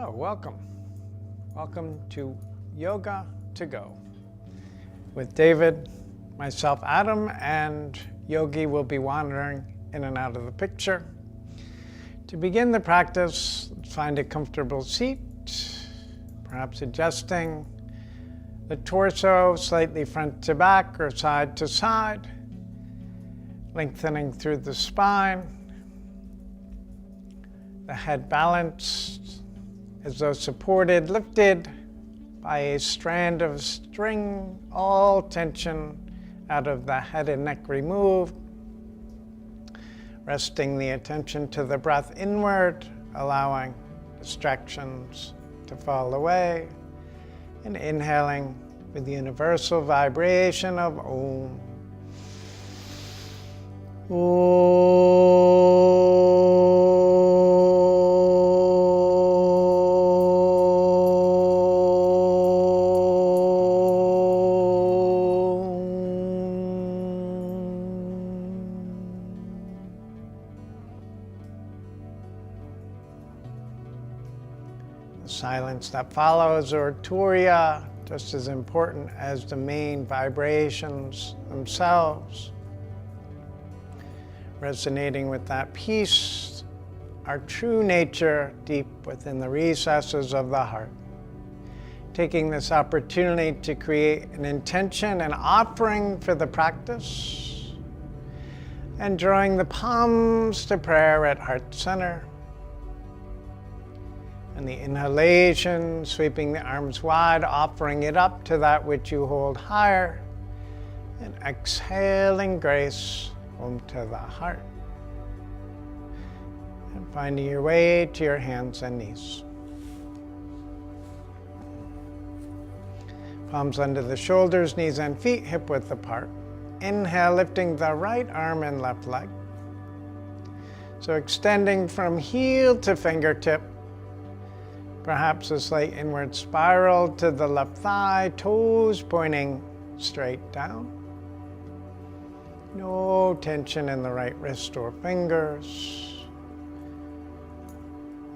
So, welcome. Welcome to Yoga to Go with David, myself, Adam, and Yogi will be wandering in and out of the picture. To begin the practice, find a comfortable seat, perhaps adjusting the torso slightly front to back or side to side, lengthening through the spine, the head balanced as though supported, lifted by a strand of string, all tension out of the head and neck removed, resting the attention to the breath inward, allowing distractions to fall away, and inhaling with the universal vibration of Om. The silence that follows, or Turiya, just as important as the main vibrations themselves. Resonating with that peace, our true nature deep within the recesses of the heart. Taking this opportunity to create an intention and offering for the practice, and drawing the palms to prayer at heart center. And the inhalation, sweeping the arms wide, offering it up to that which you hold higher. And exhaling grace home to the heart. And finding your way to your hands and knees. Palms under the shoulders, knees and feet hip width apart. Inhale, lifting the right arm and left leg. So extending from heel to fingertip. Perhaps a slight inward spiral to the left thigh, toes pointing straight down. No tension in the right wrist or fingers.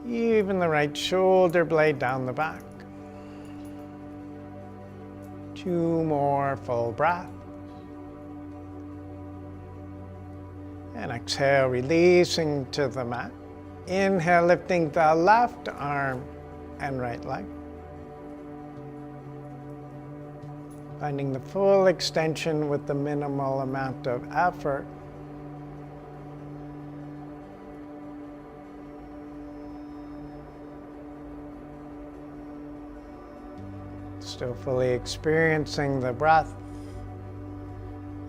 Even the right shoulder blade down the back. 2 more full breaths. And exhale, releasing to the mat. Inhale, lifting the left arm and right leg. Finding the full extension with the minimal amount of effort. Still fully experiencing the breath.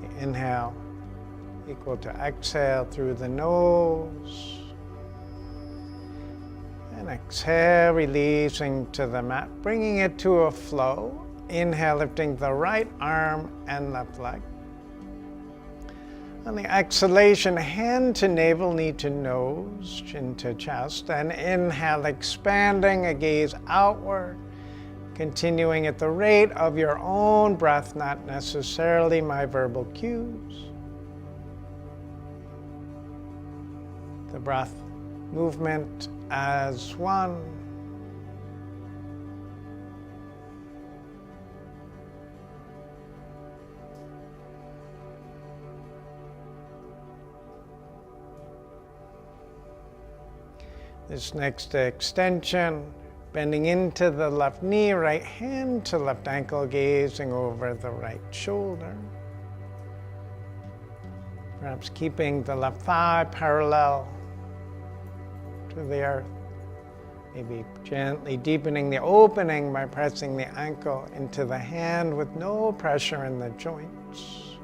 The inhale equal to exhale through the nose. And exhale, releasing to the mat, bringing it to a flow. Inhale, lifting the right arm and left leg. On the exhalation, hand to navel, knee to nose, chin to chest. And inhale, expanding, a gaze outward, continuing at the rate of your own breath, not necessarily my verbal cues. The breath movement as one. This next extension, bending into the left knee, right hand to left ankle, gazing over the right shoulder. Perhaps keeping the left thigh parallel to the earth. Maybe gently deepening the opening by pressing the ankle into the hand with no pressure in the joints.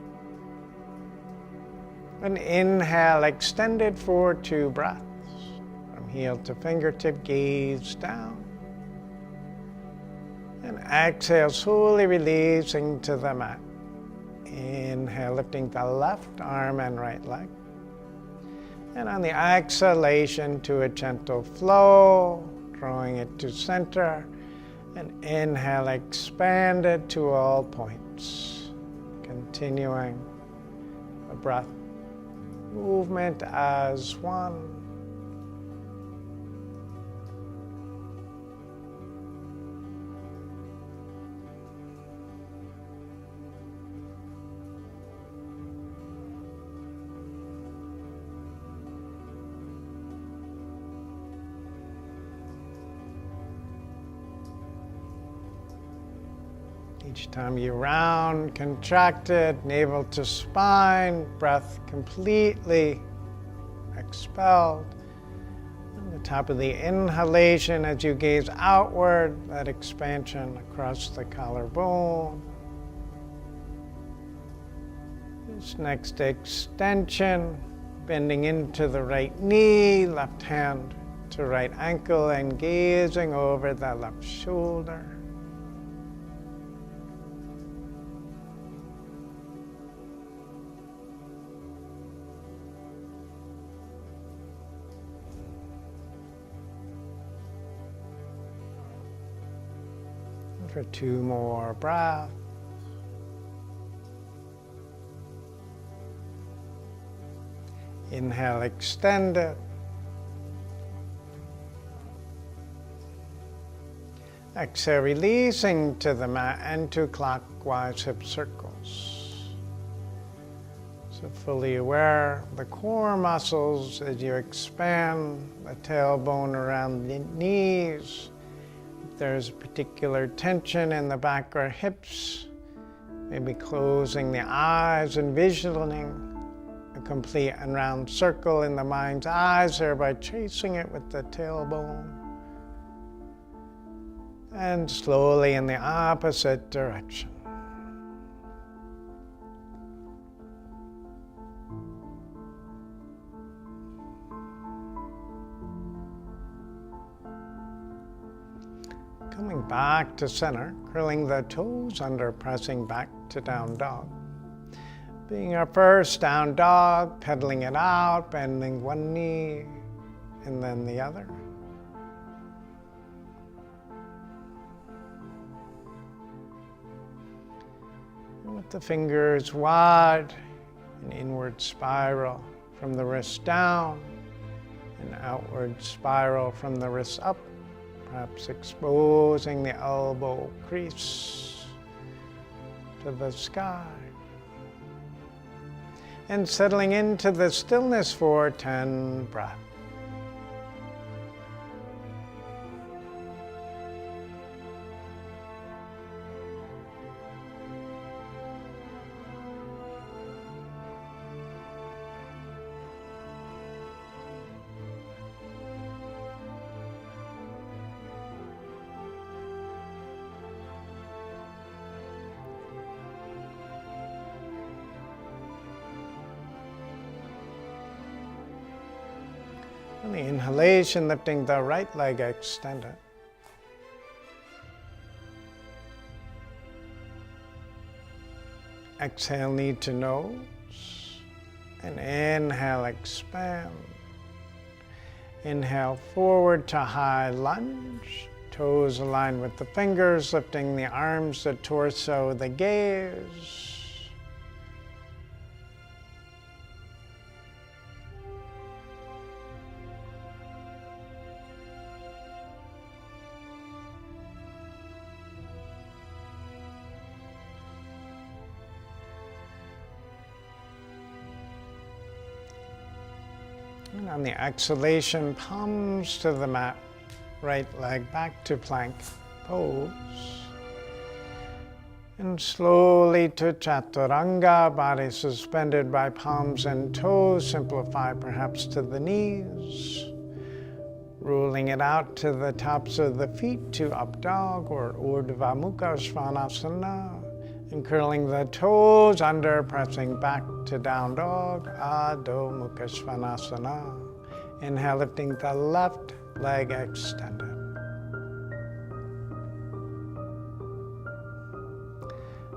And inhale, extended for 2 breaths. From heel to fingertip, gaze down. And exhale, slowly releasing to the mat. Inhale, lifting the left arm and right leg. And on the exhalation to a gentle flow, drawing it to center. And inhale, expand it to all points. Continuing the breath movement, movement as one. Each time you round, contracted, navel to spine, breath completely expelled. On the top of the inhalation, as you gaze outward, that expansion across the collarbone. This next extension, bending into the right knee, left hand to right ankle, and gazing over the left shoulder. For 2 more breaths. Inhale, extend it. Exhale, releasing to the mat and to clockwise hip circles. So fully aware of the core muscles as you expand the tailbone around the knees. If there's a particular tension in the back or hips, maybe closing the eyes and envisioning a complete and round circle in the mind's eyes, thereby tracing it with the tailbone. And slowly in the opposite direction. Coming back to center, curling the toes under, pressing back to down dog. Being our first down dog, pedaling it out, bending one knee and then the other. And with the fingers wide, an inward spiral from the wrist down, an outward spiral from the wrist up, perhaps exposing the elbow crease to the sky. And settling into the stillness for 10 breaths. On the inhalation, lifting the right leg extended. Exhale, knee to nose. And inhale, expand. Inhale, forward to high lunge. Toes aligned with the fingers, lifting the arms, the torso, the gaze. And on the exhalation, palms to the mat, right leg back to plank pose. And slowly to chaturanga, body suspended by palms and toes, simplify perhaps to the knees. Rolling it out to the tops of the feet to up dog or Urdhva Mukha Svanasana. And curling the toes under, pressing back to down dog, Adho Mukha Svanasana. Inhale, lifting the left leg extended.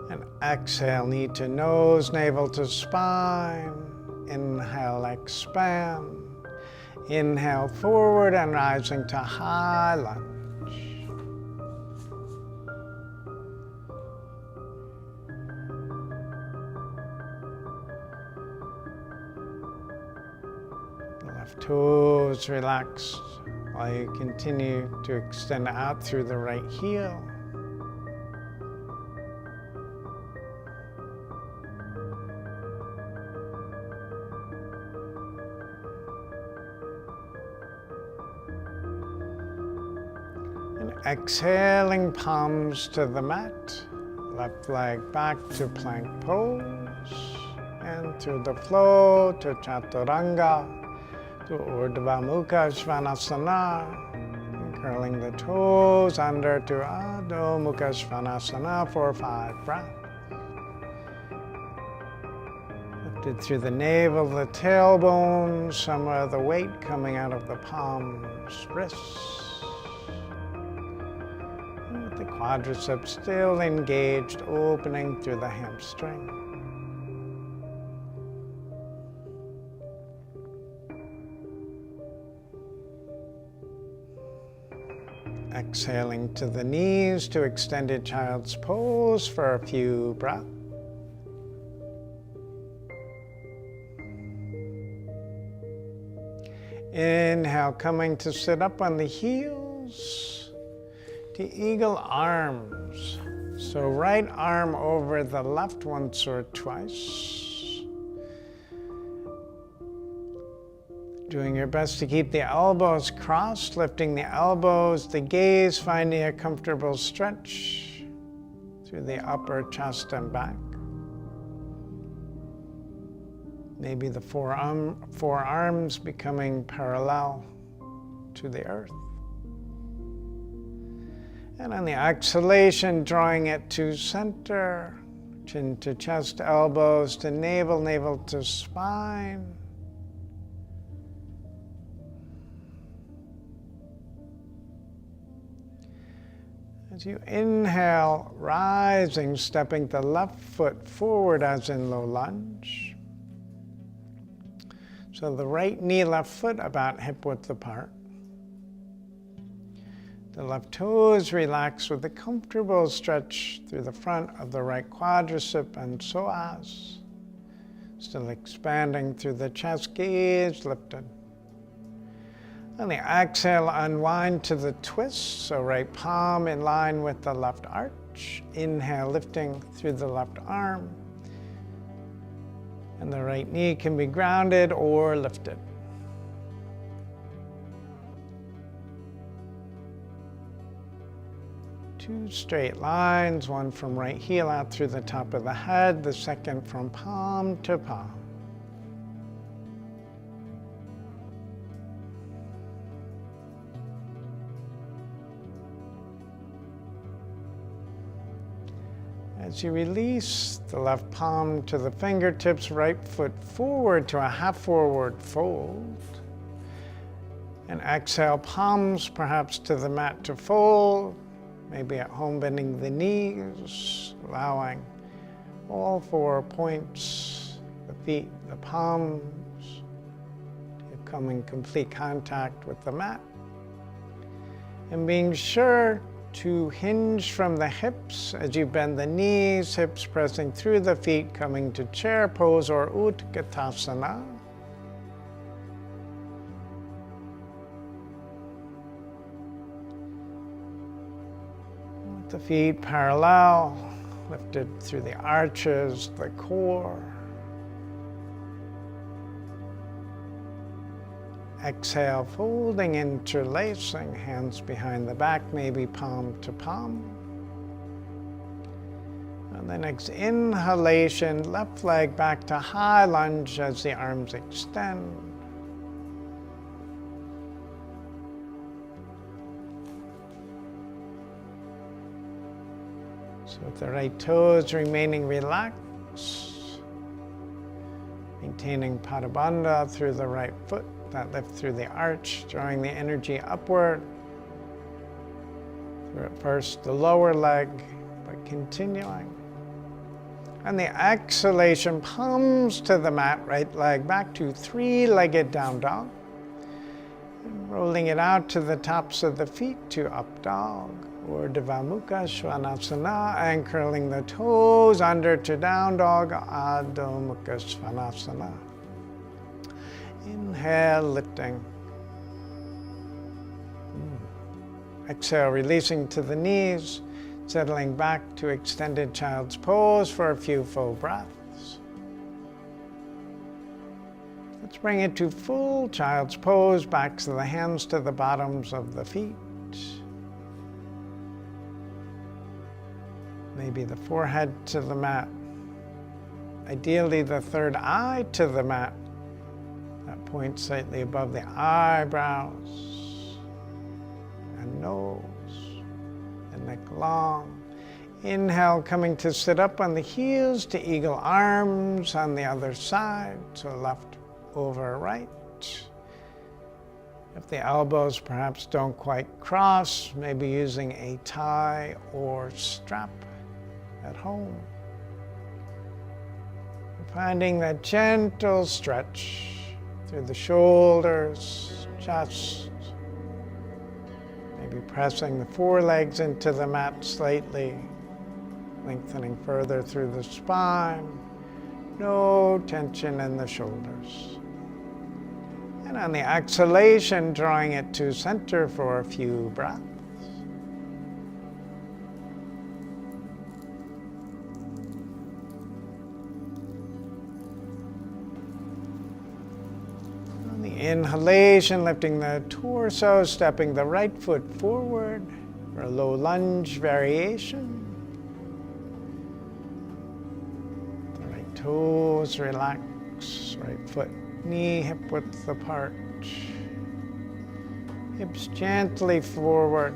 And exhale, knee to nose, navel to spine. Inhale, expand. Inhale, forward and rising to high lunge. Left toes relaxed while you continue to extend out through the right heel. And exhaling, palms to the mat, Left leg back to plank pose. And through the flow to Chaturanga, to Urdhva Mukha Svanasana. And curling the toes under to Adho Mukha Svanasana for 5 breaths. Lifted through the navel, the tailbone, some of the weight coming out of the palms, wrists. And with the quadriceps still engaged, opening through the hamstring. Exhaling to the knees to extended child's pose for a few breaths. Inhale, coming to sit up on the heels to eagle arms. So right arm over the left once or twice. Doing your best to keep the elbows crossed, lifting the elbows, the gaze, finding a comfortable stretch through the upper chest and back. Maybe the forearms becoming parallel to the earth. And on the exhalation, drawing it to center, chin to chest, elbows to navel, navel to spine. As you inhale, rising, stepping the left foot forward as in low lunge. So the right knee, left foot about hip width apart. The left toes relax with a comfortable stretch through the front of the right quadricep and psoas. Still expanding through the chest, gaze lifted. On the exhale, unwind to the twist, so right palm in line with the left arch. Inhale, lifting through the left arm. And the right knee can be grounded or lifted. Two straight lines, one from right heel out through the top of the head, the second from palm to palm. As you release the left palm to the fingertips, right foot forward to a half forward fold. And exhale, palms perhaps to the mat to fold. Maybe at home bending the knees, allowing all 4 points, the feet, the palms, to come in complete contact with the mat. And being sure to hinge from the hips as you bend the knees, hips pressing through the feet, coming to chair pose or Utkatasana. With the feet parallel, lifted through the arches, the core. Exhale, folding, interlacing, hands behind the back, maybe palm to palm. And the next inhalation, left leg back to high lunge as the arms extend. So with the right toes remaining relaxed, maintaining Padabandha through the right foot. That lift through the arch, drawing the energy upward. Through at first the lower leg, but continuing. And the exhalation, palms to the mat, right leg back to three-legged down dog. And rolling it out to the tops of the feet to up dog, or Urdhva Mukha Svanasana, and curling the toes under to down dog, Adho Mukha Svanasana. Inhale, lifting. Exhale, releasing to the knees, settling back to extended child's pose for a few full breaths. Let's bring it to full child's pose, backs of the hands to the bottoms of the feet. maybe the forehead to the mat. Ideally, the third eye to the mat. That point slightly above the eyebrows and nose and neck long. Inhale, coming to sit up on the heels to eagle arms on the other side, so left over right. If the elbows perhaps don't quite cross, maybe using a tie or strap at home. Finding that gentle stretch through the shoulders, chest, maybe pressing the forelegs into the mat slightly, lengthening further through the spine, no tension in the shoulders. And on the exhalation, drawing it to center for a few breaths. On the inhalation, lifting the torso, stepping the right foot forward for a low lunge variation. Toes relax, right foot, knee, hip width apart. Hips gently forward.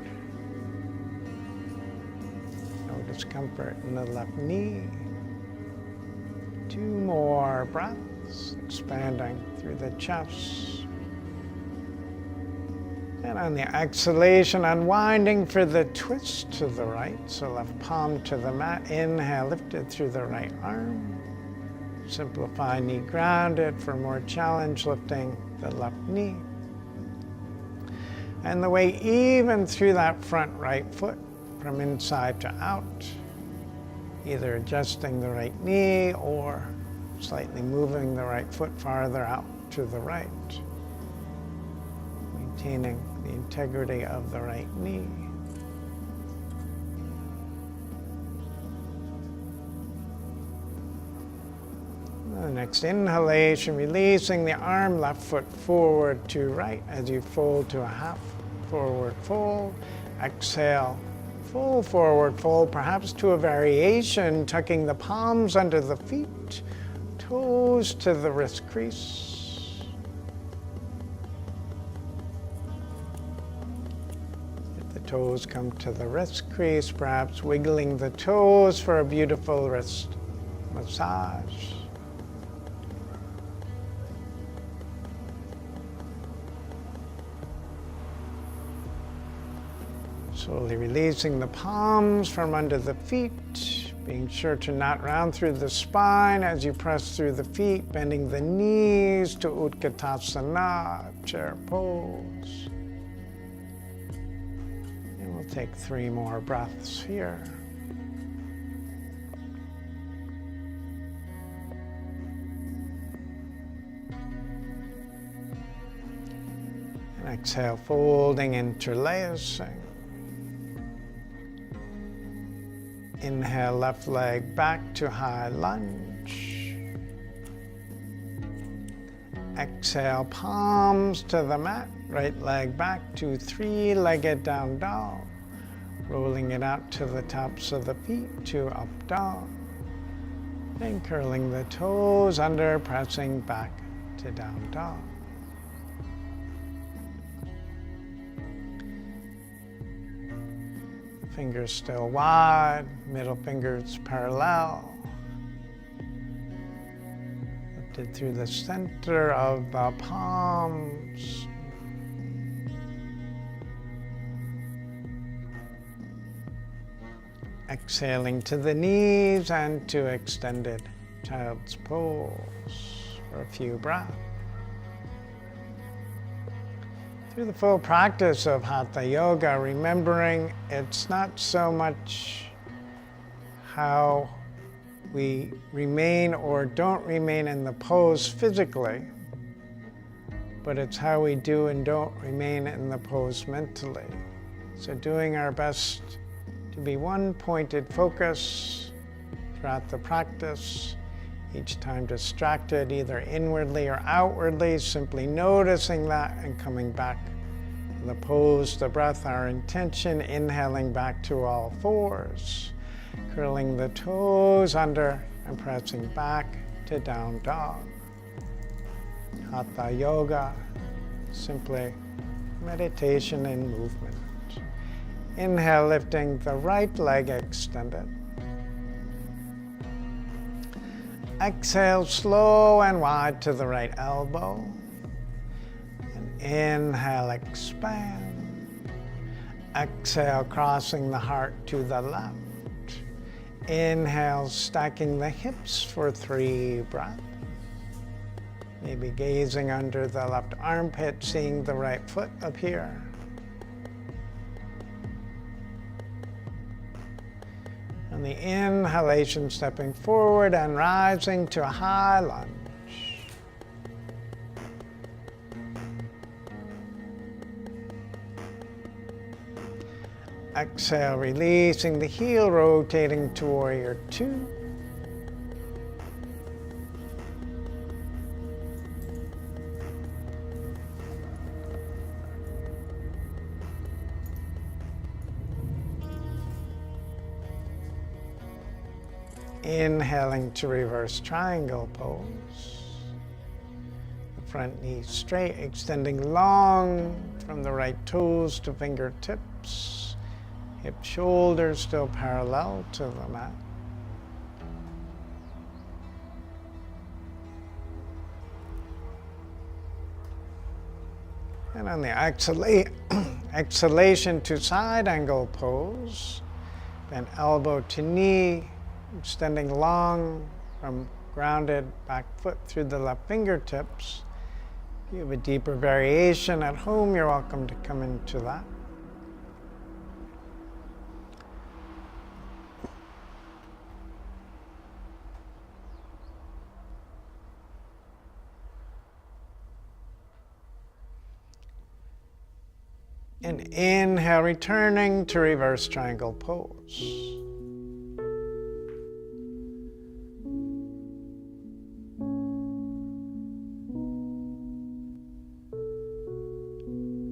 No discomfort in the left knee. 2 more breaths, expanding through the chest. And on the exhalation, unwinding for the twist to the right. So left palm to the mat. Inhale, lifted through the right arm. Simplify knee grounded for more challenge, lifting the left knee. And the way even through that front right foot from inside to out, either adjusting the right knee or slightly moving the right foot farther out to the right, maintaining the integrity of the right knee. The next inhalation, releasing the arm, left foot forward to right as you fold to a half forward fold. Exhale, full forward fold, perhaps to a variation, tucking the palms under the feet, toes to the wrist crease. If the toes come to the wrist crease, perhaps wiggling the toes for a beautiful wrist massage. Slowly releasing the palms from under the feet, being sure to not round through the spine as you press through the feet, bending the knees to Utkatasana, chair pose. And we'll take 3 more breaths here. And exhale, folding, interlacing. Inhale, left leg back to high lunge. Exhale, palms to the mat, right leg back to 3-legged down dog. Rolling it out to the tops of the feet to up dog. And curling the toes under, pressing back to down dog. Fingers still wide, middle fingers parallel. Lifted through the center of the palms. Exhaling to the knees and to extended child's pose for a few breaths. Through the full practice of Hatha Yoga, remembering it's not so much how we remain or don't remain in the pose physically, but it's how we do and don't remain in the pose mentally. So doing our best to be one pointed focus throughout the practice, each time distracted either inwardly or outwardly, simply noticing that and coming back to the pose, the breath, our intention, inhaling back to all fours. Curling the toes under and pressing back to down dog. Hatha yoga, simply meditation in movement. Inhale, lifting the right leg extended. Exhale, slow and wide to the right elbow. And inhale, expand. Exhale, crossing the heart to the left. Inhale, stacking the hips for 3 breaths. Maybe gazing under the left armpit, seeing the right foot appear. On the inhalation, stepping forward and rising to a high lunge. Exhale, releasing the heel, rotating to warrior 2. Inhaling to reverse triangle pose. The front knee straight, extending long from the right toes to fingertips. Hip shoulders still parallel to the mat. And on the exhalation to side angle pose, bend elbow to knee, extending long from grounded back foot through the left fingertips. If you have a deeper variation at home, you're welcome to come into that. And inhale, returning to reverse triangle pose.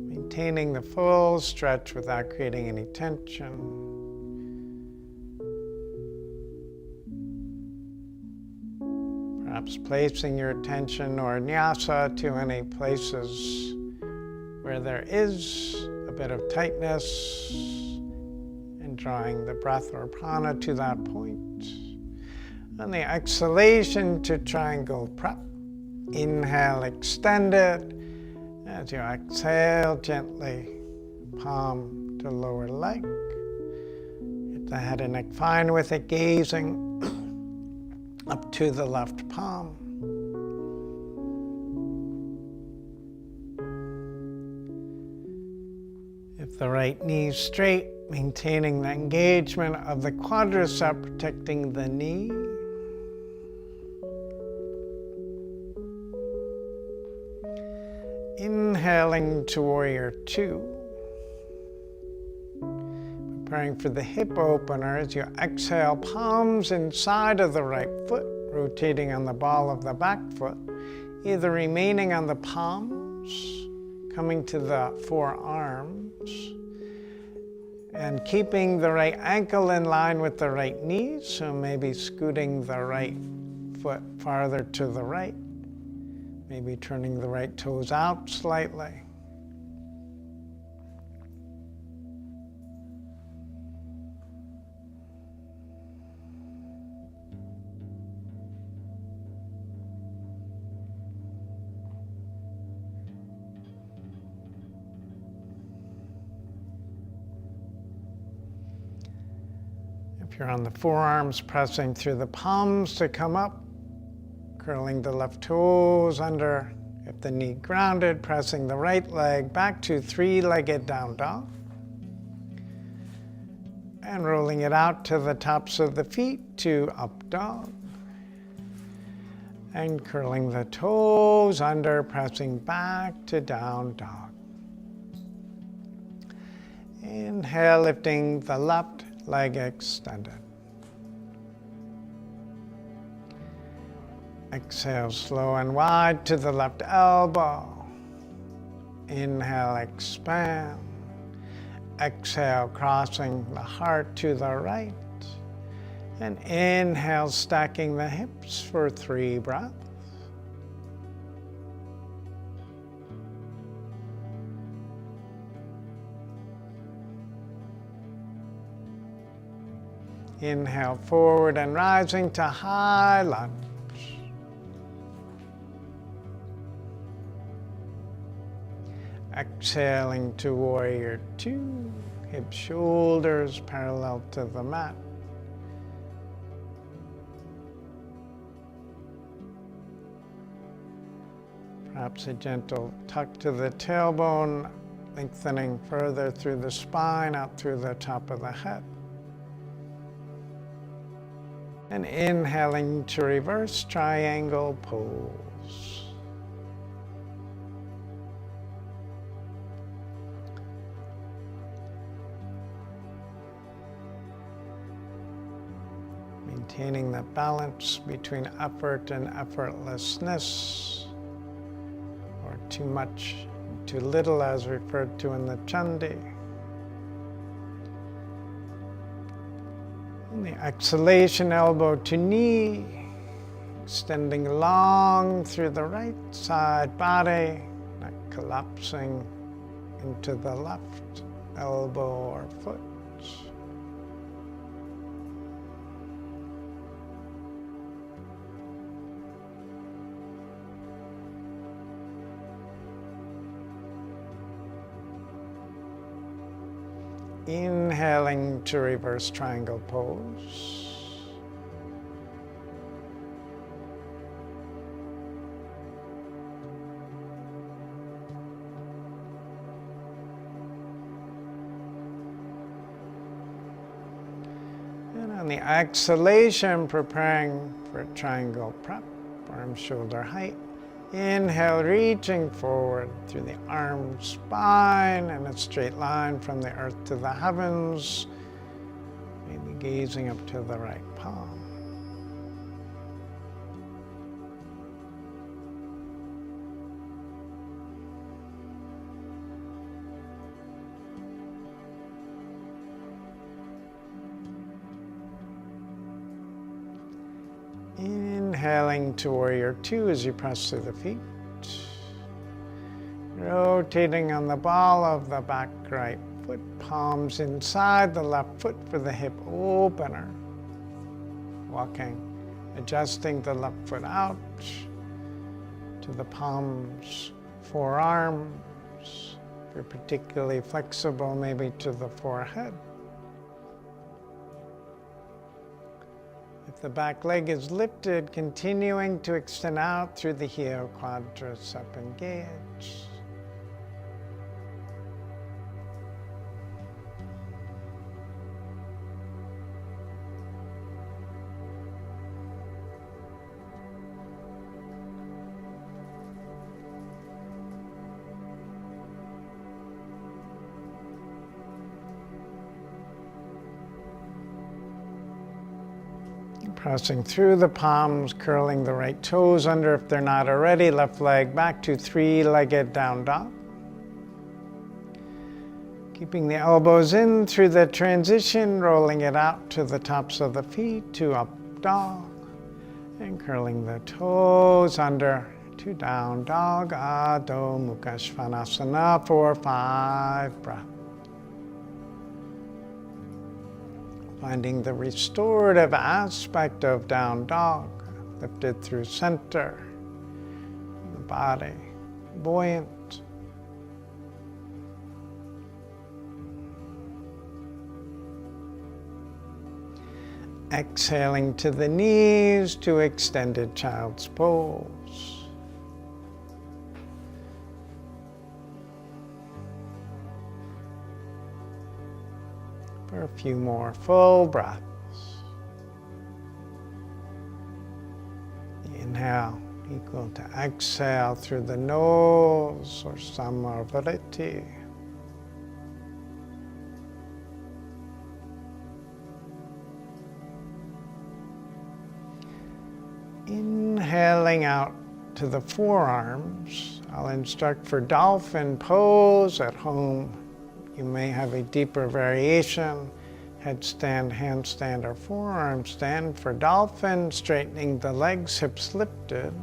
Maintaining the full stretch without creating any tension. Perhaps placing your attention or nyasa to any places where there is a bit of tightness and drawing the breath or prana to that point. On the exhalation to triangle prep, inhale, extend it. As you exhale, gently palm to lower leg. Get the head and neck fine with it, gazing up to the left palm. If the right knee is straight, maintaining the engagement of the quadricep, protecting the knee. Inhaling to warrior 2. Preparing for the hip opener as you exhale, palms inside of the right foot, rotating on the ball of the back foot, either remaining on the palms, coming to the forearms, and keeping the right ankle in line with the right knee, so maybe scooting the right foot farther to the right, maybe turning the right toes out slightly. If you're on the forearms, pressing through the palms to come up, curling the left toes under. If the knee grounded, pressing the right leg back to 3-legged down dog. And rolling it out to the tops of the feet to up dog. And curling the toes under, pressing back to down dog. Inhale, lifting the left leg extended. Exhale, slow and wide to the left elbow. Inhale, expand. Exhale, crossing the heart to the right. And inhale, stacking the hips for 3 breaths. Inhale, forward and rising to high lunge. Exhaling to warrior 2, hips, shoulders parallel to the mat. Perhaps a gentle tuck to the tailbone, lengthening further through the spine, out through the top of the head. And inhaling to reverse triangle pose. Maintaining the balance between effort and effortlessness, or too much, too little, as referred to in the Chandi. And the exhalation, elbow to knee, extending long through the right side body, not collapsing into the left elbow or foot. Inhaling to reverse triangle pose. And on the exhalation, preparing for a triangle prep, arm shoulder height. Inhale, reaching forward through the arm, spine, and a straight line from the earth to the heavens, maybe gazing up to the right palm. Inhaling to warrior 2 as you press through the feet. Rotating on the ball of the back right foot, palms inside the left foot for the hip opener. Walking, adjusting the left foot out to the palms, forearms. If you're particularly flexible, maybe to the forehead. If the back leg is lifted, continuing to extend out through the heel, quadricep engaged. Pressing through the palms, curling the right toes under if they're not already. Left leg back to 3-legged down dog. Keeping the elbows in through the transition, rolling it out to the tops of the feet to up dog. And curling the toes under to down dog, Adho Mukha Svanasana for 5 breaths. Finding the restorative aspect of down dog, lifted through center, the body, buoyant. Exhaling to the knees to extended child's pose. For a few more full breaths. Inhale equal to exhale through the nose, or Samavriti. Inhaling out to the forearms. I'll instruct for dolphin pose. At home, you may have a deeper variation. Headstand, handstand, or forearm stand. For dolphin, straightening the legs, hips lifted,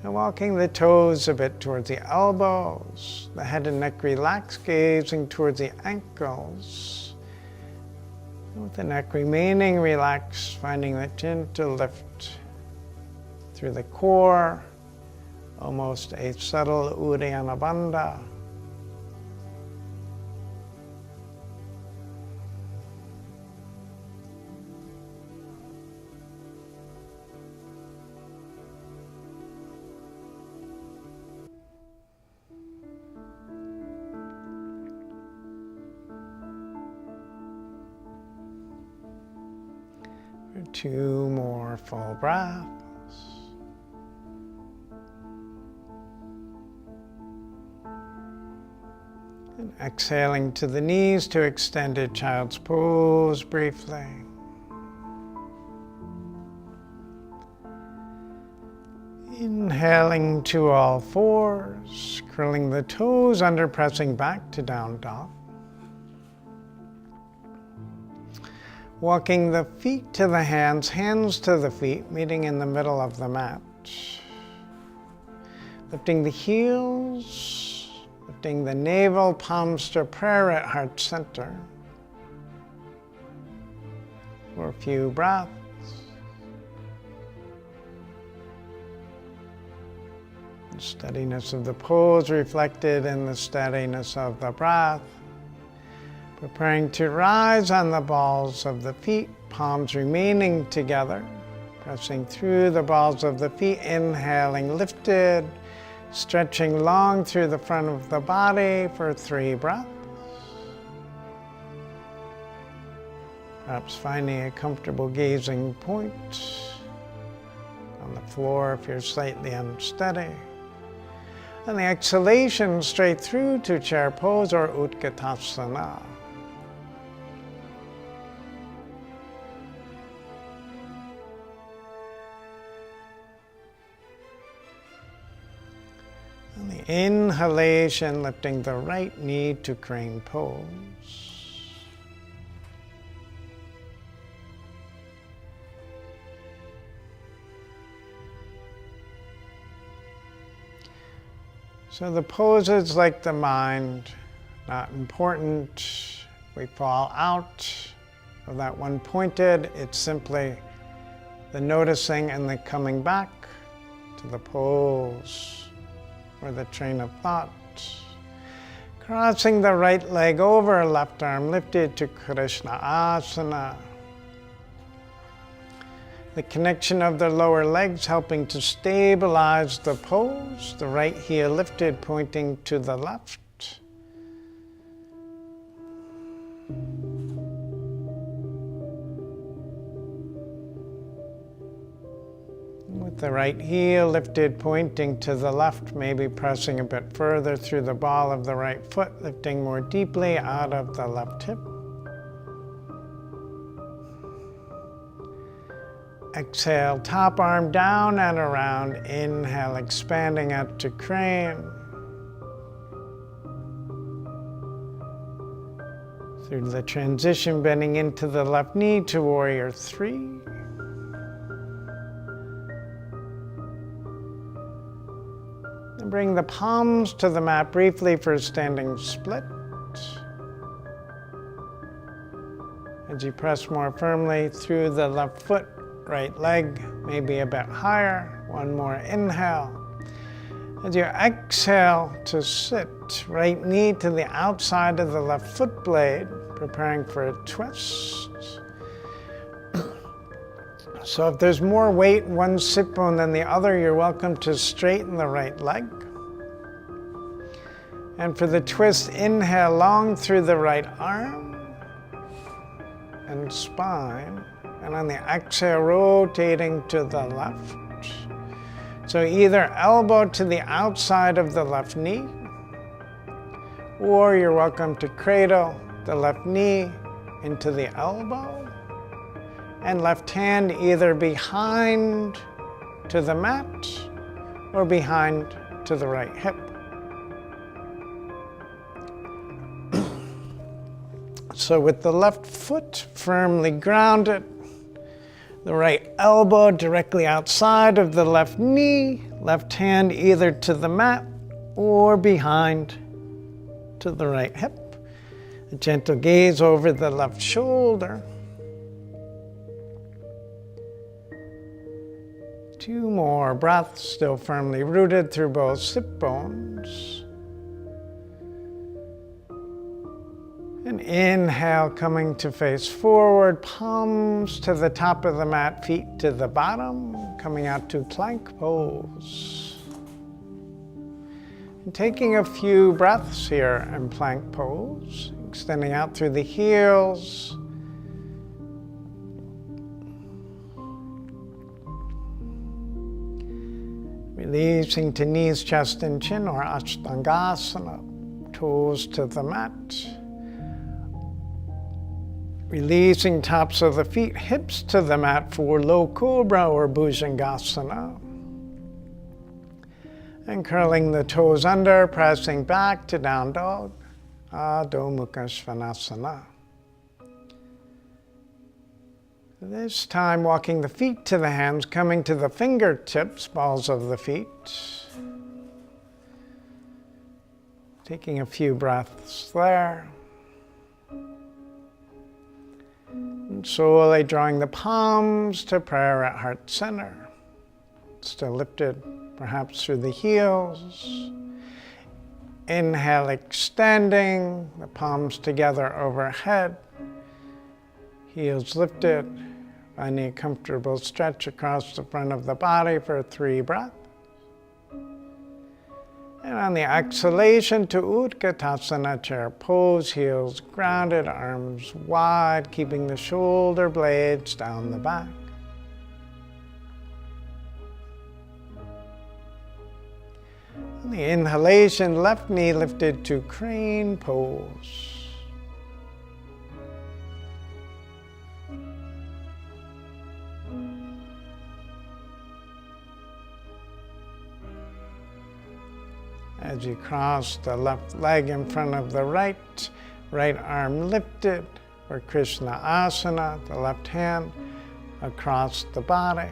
and walking the toes a bit towards the elbows. The head and neck relaxed, gazing towards the ankles. With the neck remaining relaxed, finding the chin to lift through the core, almost a subtle Uddiyana Bandha. Two more full breaths. And exhaling to the knees to extended child's pose briefly. Inhaling to all fours, curling the toes under, pressing back to down dog. Walking the feet to the hands, hands to the feet, meeting in the middle of the mat. Lifting the heels, lifting the navel, palms to prayer at heart center. For a few breaths. The steadiness of the pose reflected in the steadiness of the breath. Preparing to rise on the balls of the feet, palms remaining together, pressing through the balls of the feet, inhaling lifted, stretching long through the front of the body for 3 breaths. Perhaps finding a comfortable gazing point on the floor if you're slightly unsteady. And the exhalation straight through to chair pose or Utkatasana. And the inhalation, lifting the right knee to crane pose. So the poses, like the mind, not important. We fall out of that one pointed. It's simply the noticing and the coming back to the pose or the train of thought. Crossing the right leg over, left arm lifted to Krishna Asana. The connection of the lower legs helping to stabilize the pose. The right heel lifted, pointing to the left. With the right heel lifted, pointing to the left, maybe pressing a bit further through the ball of the right foot, lifting more deeply out of the left hip. Exhale, top arm down and around. Inhale, expanding out to crane. Through the transition, bending into the left knee to warrior 3. And bring the palms to the mat briefly for standing split. As you press more firmly through the left foot, right leg, maybe a bit higher. One more inhale. As you exhale to sit, right knee to the outside of the left foot blade, preparing for a twist. So if there's more weight in one sit bone than the other, you're welcome to straighten the right leg. And for the twist, inhale long through the right arm and spine. And on the exhale, rotating to the left. So either elbow to the outside of the left knee, or you're welcome to cradle the left knee into the elbow, and left hand either behind to the mat or behind to the right hip. So with the left foot firmly grounded, the right elbow directly outside of the left knee, left hand either to the mat or behind to the right hip. A gentle gaze over the left shoulder. 2 more breaths, still firmly rooted through both sit bones. And inhale, coming to face forward, palms to the top of the mat, feet to the bottom, coming out to plank pose. And taking a few breaths here in plank pose, extending out through the heels. Releasing to knees, chest, and chin, or Ashtangasana, toes to the mat. Releasing tops of the feet, hips to the mat for low cobra or Bhujangasana. And curling the toes under, pressing back to down dog, Adho Mukha Svanasana. This time walking the feet to the hands, coming to the fingertips, balls of the feet. Taking a few breaths there. And slowly drawing the palms to prayer at heart center. Still lifted perhaps through the heels. Inhale, extending the palms together overhead. Heels lifted. Finding a comfortable stretch across the front of the body for 3 breaths. And on the exhalation to Utkatasana, chair pose, heels grounded, arms wide, keeping the shoulder blades down the back. On the inhalation, left knee lifted to crane pose. As you cross the left leg in front of the right, right arm lifted for Krishna Asana, the left hand across the body.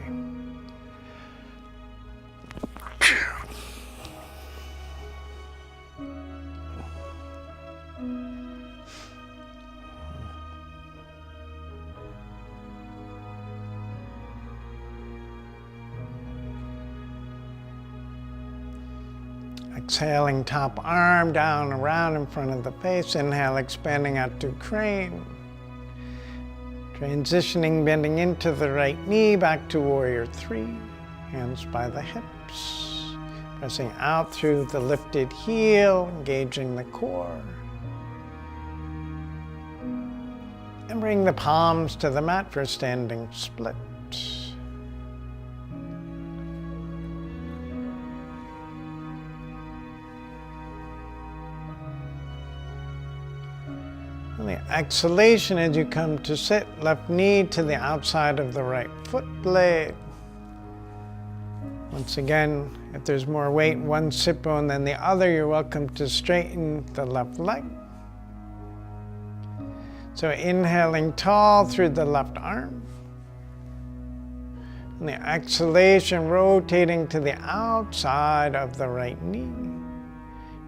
Exhaling, top arm down, around in front of the face. Inhale, expanding out to crane. Transitioning, bending into the right knee, back to warrior 3. Hands by the hips. Pressing out through the lifted heel, engaging the core. And bring the palms to the mat for standing split. On the exhalation, as you come to sit, left knee to the outside of the right foot blade. Once again, if there's more weight in one sit bone than the other, you're welcome to straighten the left leg. So inhaling tall through the left arm. On the exhalation, rotating to the outside of the right knee.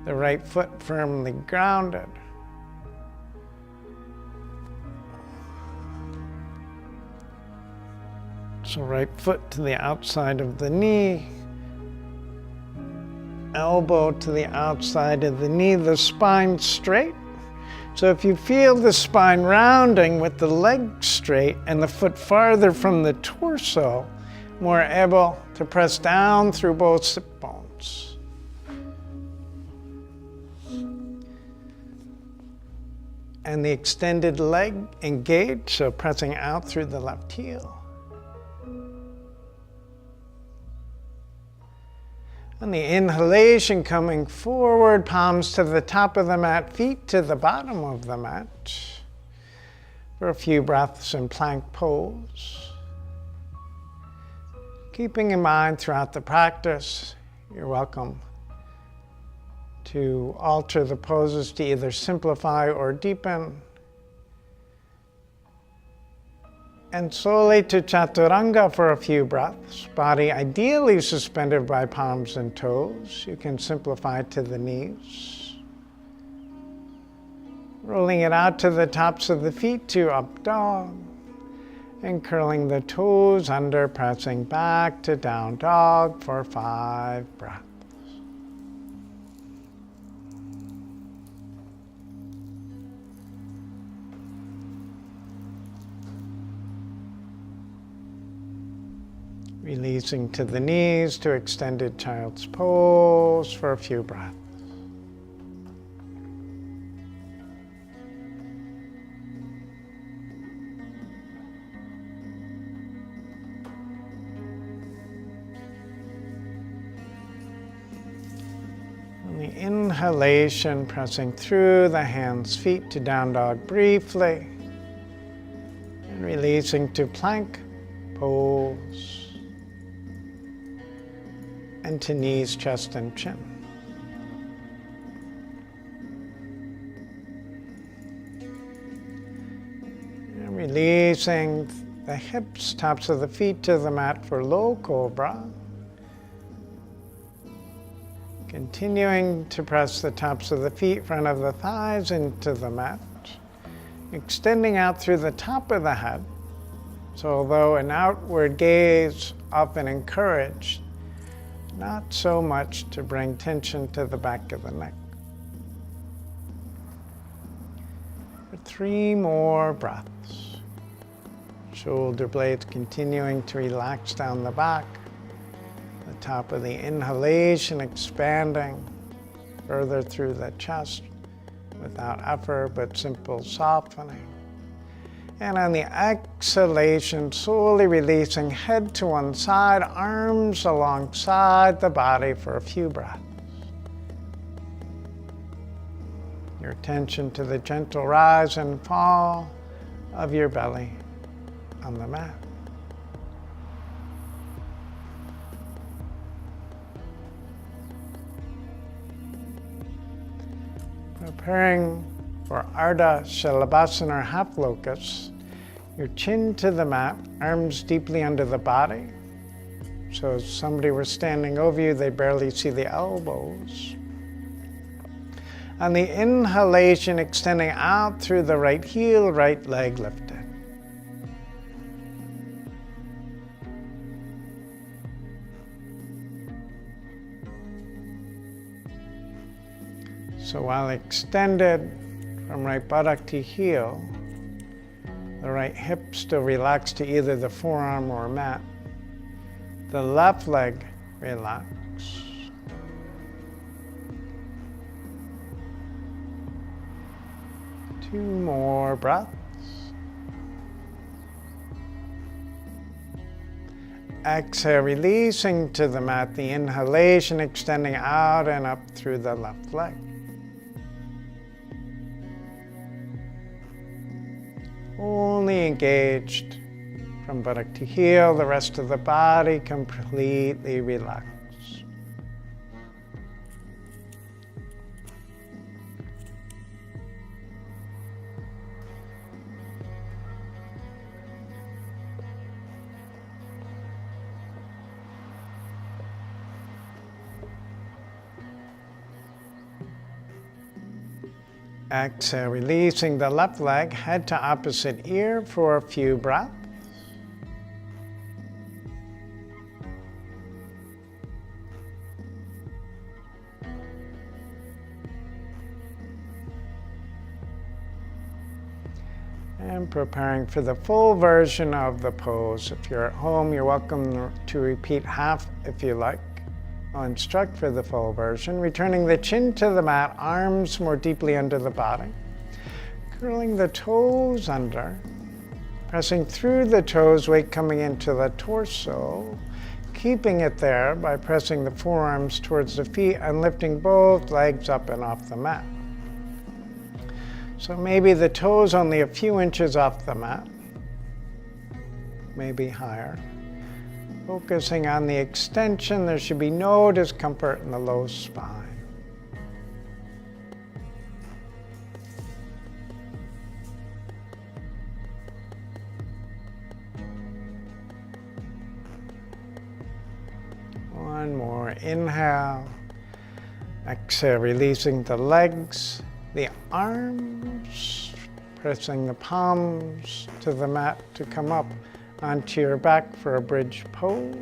The right foot firmly grounded. So right foot to the outside of the knee, elbow to the outside of the knee, the spine straight. So if you feel the spine rounding with the leg straight and the foot farther from the torso, more able to press down through both sit bones. And the extended leg engaged, so pressing out through the left heel. On the inhalation, coming forward, palms to the top of the mat, feet to the bottom of the mat. For a few breaths in plank pose. Keeping in mind throughout the practice, you're welcome to alter the poses to either simplify or deepen. And slowly to Chaturanga for a few breaths. Body ideally suspended by palms and toes. You can simplify to the knees. Rolling it out to the tops of the feet to up dog. And curling the toes under, pressing back to down dog for 5 breaths. Releasing to the knees to extended child's pose for a few breaths. On the inhalation, pressing through the hands, feet to down dog briefly, and releasing to plank pose. And to knees, chest, and chin. And releasing the hips, tops of the feet to the mat for low cobra. Continuing to press the tops of the feet, front of the thighs into the mat. Extending out through the top of the head. So although an outward gaze often encouraged, not so much to bring tension to the back of the neck. For 3 more breaths. Shoulder blades continuing to relax down the back. The top of the inhalation expanding further through the chest without effort but simple softening. And on the exhalation, slowly releasing head to one side, arms alongside the body for a few breaths. Your attention to the gentle rise and fall of your belly on the mat. Preparing for Ardha Shalabhasana or half locust, your chin to the mat, arms deeply under the body. So if somebody were standing over you, they barely see the elbows. On the inhalation, extending out through the right heel, right leg lifted. So while extended from right buttock to heel, the right hip still relaxed to either the forearm or mat. The left leg relax. Two more breaths. Exhale, releasing to the mat, the inhalation extending out and up through the left leg. Only engaged from buttock to heel, the rest of the body completely relaxed. Exhale, releasing the left leg, head to opposite ear for a few breaths. And preparing for the full version of the pose. If you're at home, you're welcome to repeat half if you like. I'll instruct for the full version. Returning the chin to the mat, arms more deeply under the body. Curling the toes under. Pressing through the toes, weight coming into the torso. Keeping it there by pressing the forearms towards the feet and lifting both legs up and off the mat. So maybe the toes only a few inches off the mat. Maybe higher. Focusing on the extension, there should be no discomfort in the low spine. inhale. Exhale, releasing the legs, the arms, pressing the palms to the mat to come up onto your back for a bridge pose.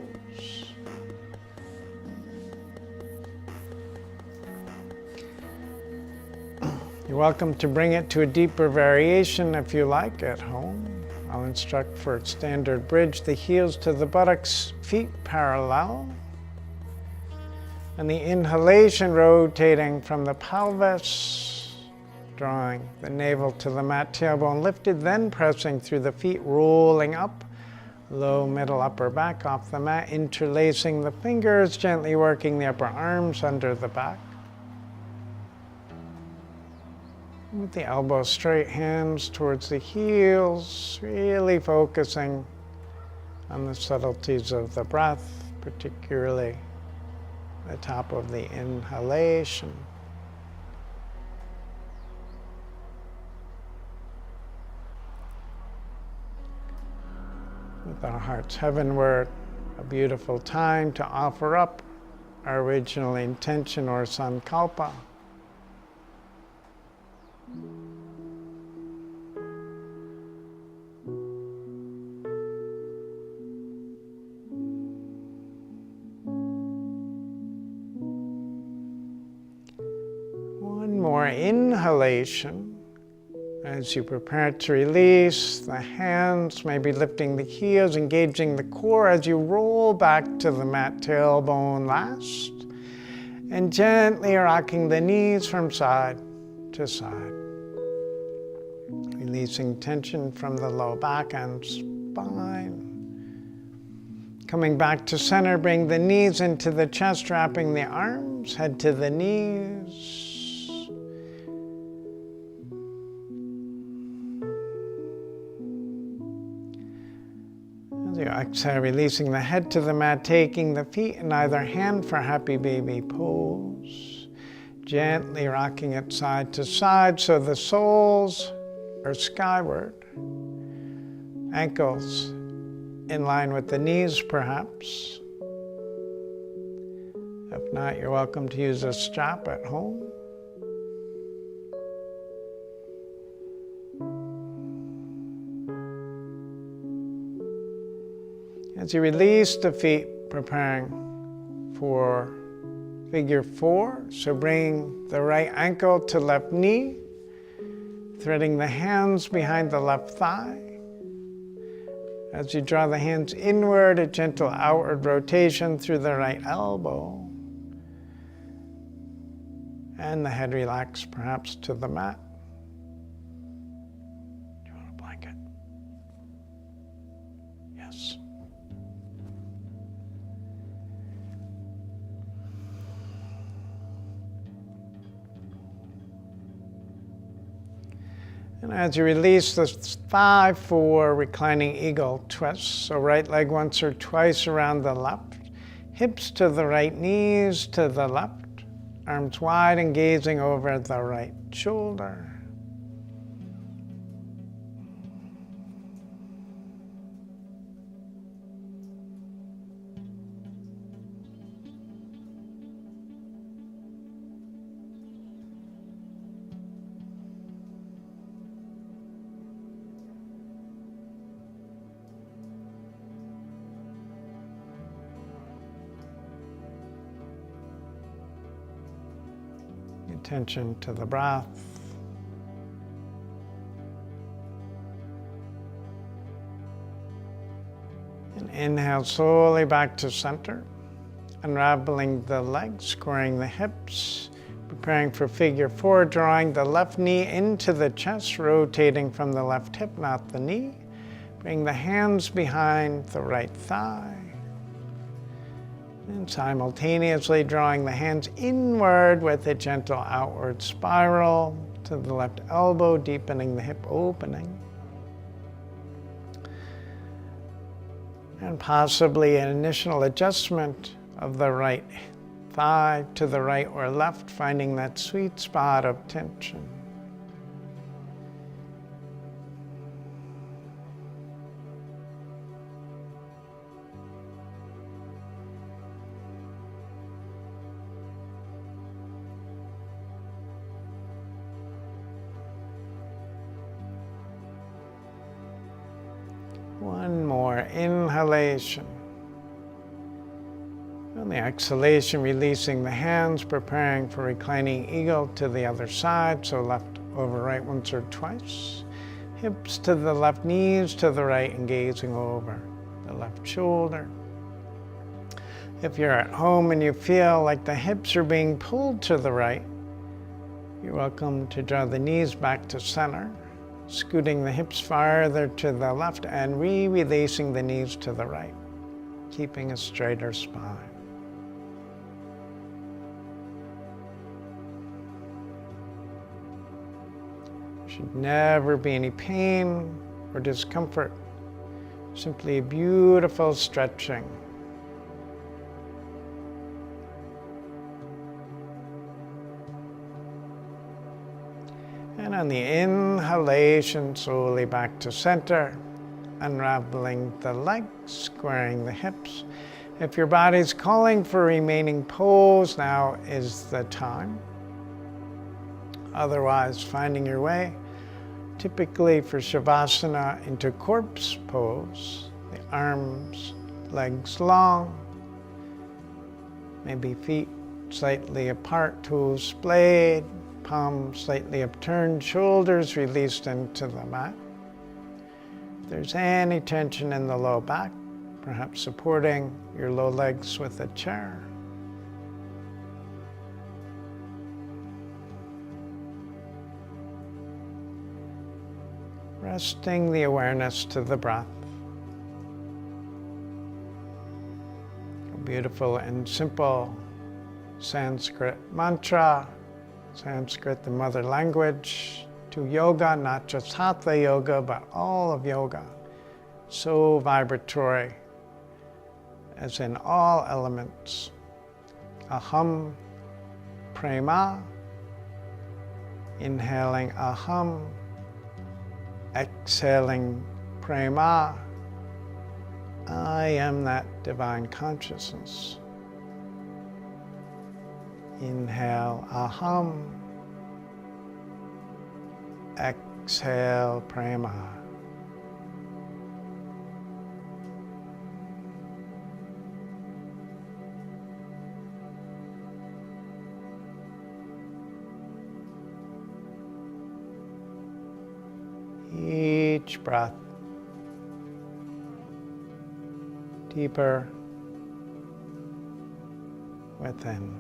You're welcome to bring it to a deeper variation if you like at home. I'll instruct for standard bridge, the heels to the buttocks, feet parallel. And the inhalation rotating from the pelvis, drawing the navel to the mat, tailbone lifted, then pressing through the feet, rolling up, low, middle, upper back off the mat, interlacing the fingers, gently working the upper arms under the back. With the elbows straight, hands towards the heels, really focusing on the subtleties of the breath, particularly the top of the inhalation. With our hearts heavenward, a beautiful time to offer up our original intention or sankalpa. One more inhalation. As you prepare to release, the hands may be lifting the heels, engaging the core as you roll back to the mat, tailbone last, and gently rocking the knees from side to side. Releasing tension from the low back and spine. Coming back to center, bring the knees into the chest, wrapping the arms, head to the knees. As you exhale, releasing the head to the mat, taking the feet in either hand for happy baby pose. Gently rocking it side to side so the soles are skyward. Ankles in line with the knees, perhaps. If not, you're welcome to use a strap at home. As you release the feet, preparing for figure 4, so bring the right ankle to left knee, threading the hands behind the left thigh. As you draw the hands inward, a gentle outward rotation through the right elbow. And the head relaxed perhaps to the mat. Do you want a blanket? Yes. And as you release the thigh for reclining eagle twist, so right leg once or twice around the left, hips to the right, knees to the left, arms wide and gazing over the right shoulder. Attention to the breath. And inhale slowly back to center, unraveling the legs, squaring the hips, preparing for figure 4, drawing the left knee into the chest, rotating from the left hip, not the knee. Bring the hands behind the right thigh. And simultaneously drawing the hands inward with a gentle outward spiral to the left elbow, deepening the hip opening. And possibly an initial adjustment of the right thigh to the right or left, finding that sweet spot of tension. inhalation. On the exhalation, releasing the hands, preparing for reclining eagle to the other side. So left over right once or twice. Hips to the left, knees to the right, and gazing over the left shoulder. If you're at home and you feel like the hips are being pulled to the right, you're welcome to draw the knees back to center, scooting the hips farther to the left and releasing the knees to the right, keeping a straighter spine. There should never be any pain or discomfort, simply a beautiful stretching. And on the inhalation, slowly back to center, unraveling the legs, squaring the hips. If your body's calling for remaining pose, now is the time. Otherwise, finding your way, typically for Shavasana, into corpse pose. The arms, legs long, maybe feet slightly apart, toes splayed, palms slightly upturned, shoulders released into the mat. If there's any tension in the low back, perhaps supporting your low legs with a chair. Resting the awareness to the breath. A beautiful and simple Sanskrit mantra. Sanskrit, the mother language to yoga, not just hatha yoga, but all of yoga. So vibratory, as in all elements. Aham, prema, inhaling aham, exhaling prema. I am that divine consciousness. Inhale aham, exhale prema. Each breath deeper within.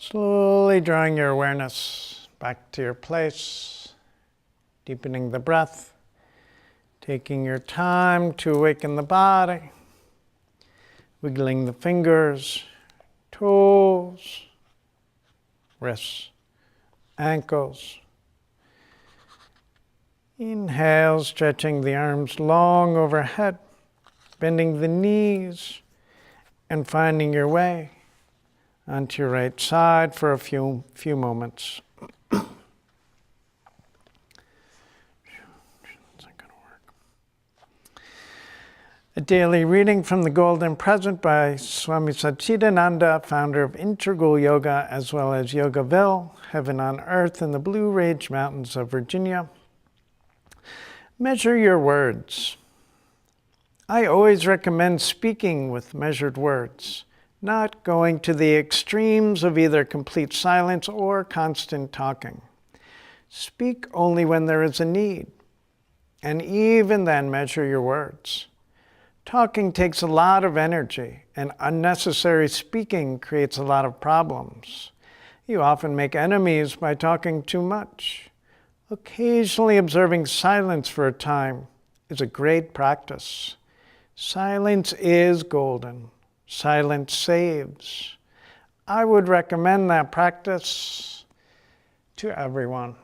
Slowly drawing your awareness back to your place, deepening the breath, taking your time to awaken the body, wiggling the fingers, toes, wrists, ankles. Inhale, stretching the arms long overhead, bending the knees, and finding your way onto your right side for a few moments. It's not gonna work. A daily reading from the Golden Present by Swami Satchidananda, founder of Integral Yoga, as well as Yogaville, Heaven on Earth in the Blue Ridge Mountains of Virginia. Measure your words. I always recommend speaking with measured words, not going to the extremes of either complete silence or constant talking. Speak only when there is a need, and even then measure your words. Talking takes a lot of energy, and unnecessary speaking creates a lot of problems. You often make enemies by talking too much. Occasionally observing silence for a time is a great practice. Silence is golden. Silence saves. I would recommend that practice to everyone.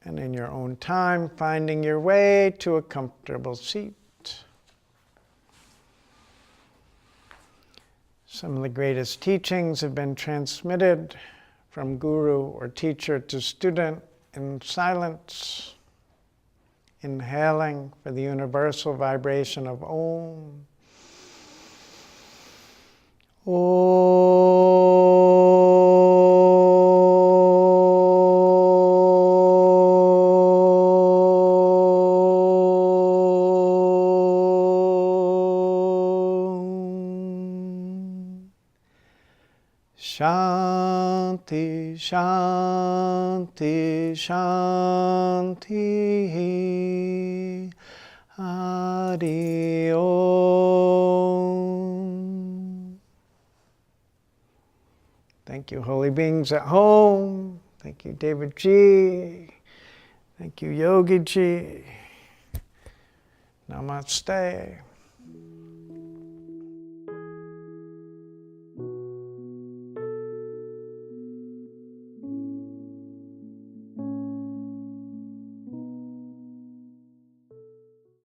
And in your own time, finding your way to a comfortable seat. Some of the greatest teachings have been transmitted from guru or teacher to student in silence, inhaling for the universal vibration of Om. Shanti, Shanti, Shanti, Hari Om. Thank you, holy beings at home. Thank you, David G. Thank you, Yogi G. Namaste.